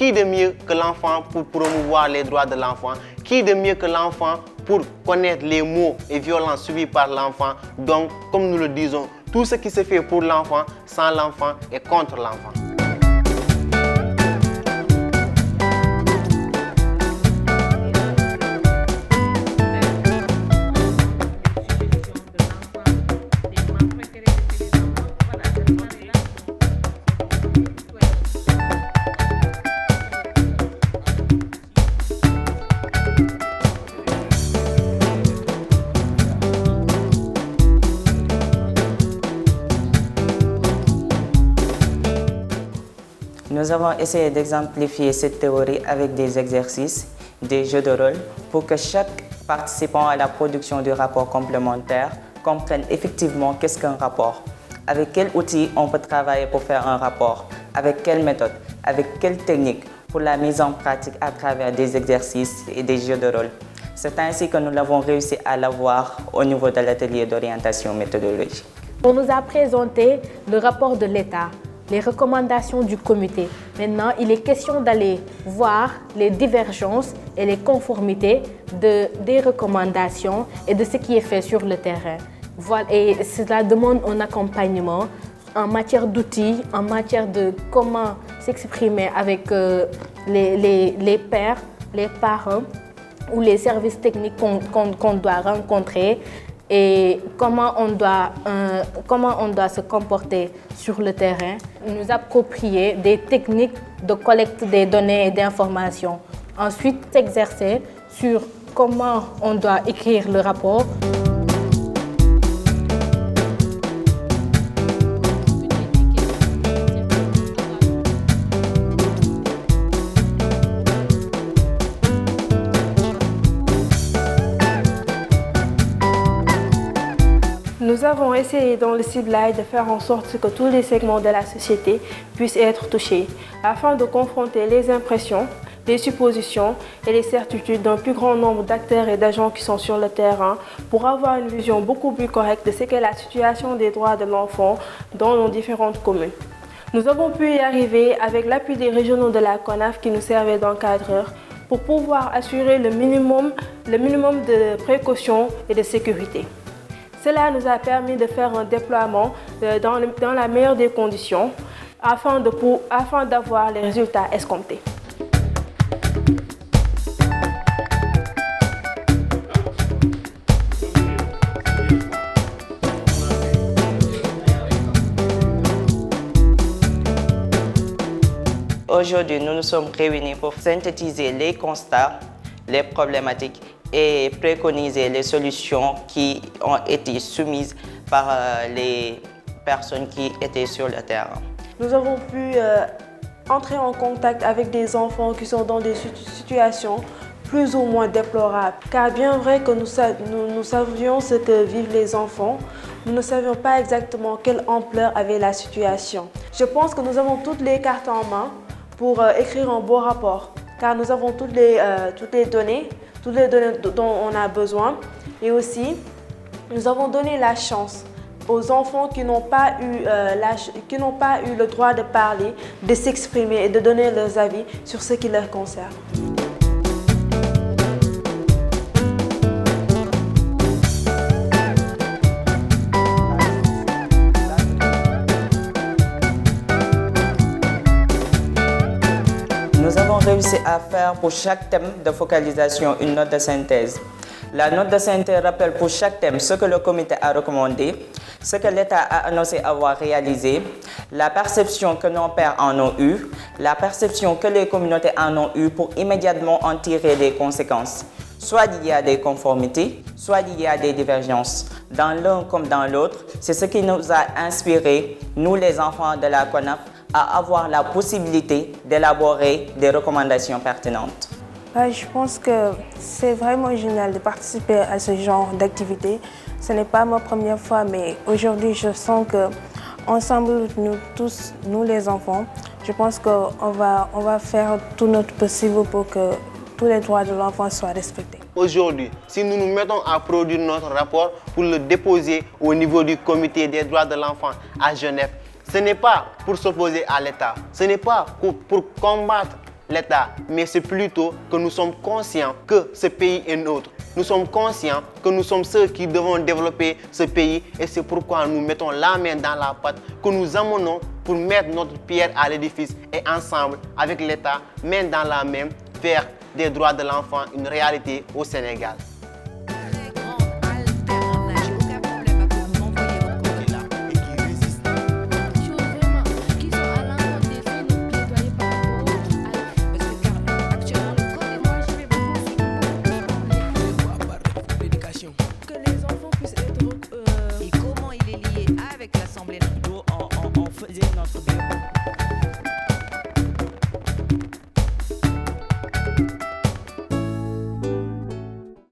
Qui de mieux que l'enfant pour promouvoir les droits de l'enfant? Qui de mieux que l'enfant pour connaître les maux et violences subies par l'enfant? Donc, comme nous le disons, tout ce qui se fait pour l'enfant, sans l'enfant et contre l'enfant. Nous avons essayé d'exemplifier cette théorie avec des exercices, des jeux de rôle, pour que chaque participant à la production du rapport complémentaire comprenne effectivement qu'est-ce qu'un rapport, avec quels outils on peut travailler pour faire un rapport, avec quelle méthode, avec quelle technique pour la mise en pratique à travers des exercices et des jeux de rôle. C'est ainsi que nous l'avons réussi à l'avoir au niveau de l'atelier d'orientation méthodologique. On nous a présenté le rapport de l'État, les recommandations du comité. Maintenant, il est question d'aller voir les divergences et les conformités des recommandations et de ce qui est fait sur le terrain. Voilà, et cela demande un accompagnement en matière d'outils, en matière de comment s'exprimer avec les pairs, les parents ou les services techniques qu'on doit rencontrer et comment on doit se comporter sur le terrain, nous approprier des techniques de collecte des données et d'informations. Ensuite, s'exercer sur comment on doit écrire le rapport. Nous avons essayé dans le ciblage de faire en sorte que tous les segments de la société puissent être touchés, afin de confronter les impressions, les suppositions et les certitudes d'un plus grand nombre d'acteurs et d'agents qui sont sur le terrain pour avoir une vision beaucoup plus correcte de ce qu'est la situation des droits de l'enfant dans nos différentes communes. Nous avons pu y arriver avec l'appui des régionaux de la CONAF qui nous servaient d'encadreurs pour pouvoir assurer le minimum de précautions et de sécurité. Cela nous a permis de faire un déploiement dans la meilleure des conditions afin d'avoir les résultats escomptés. Aujourd'hui, nous nous sommes réunis pour synthétiser les constats, les problématiques et préconiser les solutions qui ont été soumises par les personnes qui étaient sur le terrain. Nous avons pu entrer en contact avec des enfants qui sont dans des situations plus ou moins déplorables. Car bien vrai que nous savions ce que vivent les enfants, nous ne savions pas exactement quelle ampleur avait la situation. Je pense que nous avons toutes les cartes en main pour écrire un beau rapport, car nous avons toutes les données dont on a besoin. Et aussi, nous avons donné la chance aux enfants qui n'ont pas eu le droit de parler, de s'exprimer et de donner leurs avis sur ce qui leur concerne. Nous avons réussi à faire pour chaque thème de focalisation une note de synthèse. La note de synthèse rappelle pour chaque thème ce que le comité a recommandé, ce que l'État a annoncé avoir réalisé, la perception que nos pairs en ont eue, la perception que les communautés en ont eue pour immédiatement en tirer des conséquences. Soit il y a des conformités, soit il y a des divergences. Dans l'un comme dans l'autre, c'est ce qui nous a inspiré, nous les enfants de la CONAF, à avoir la possibilité d'élaborer des recommandations pertinentes. Je pense que c'est vraiment génial de participer à ce genre d'activité. Ce n'est pas ma première fois, mais aujourd'hui, je sens qu'ensemble, nous tous, nous les enfants, je pense qu'on va faire tout notre possible pour que tous les droits de l'enfant soient respectés. Aujourd'hui, si nous nous mettons à produire notre rapport pour le déposer au niveau du comité des droits de l'enfant à Genève, ce n'est pas pour s'opposer à l'État, ce n'est pas pour combattre l'État, mais c'est plutôt que nous sommes conscients que ce pays est nôtre. Nous sommes conscients que nous sommes ceux qui devons développer ce pays et c'est pourquoi nous mettons la main dans la pâte, que nous amenons pour mettre notre pierre à l'édifice et ensemble, avec l'État, main dans la main, faire des droits de l'enfant une réalité au Sénégal.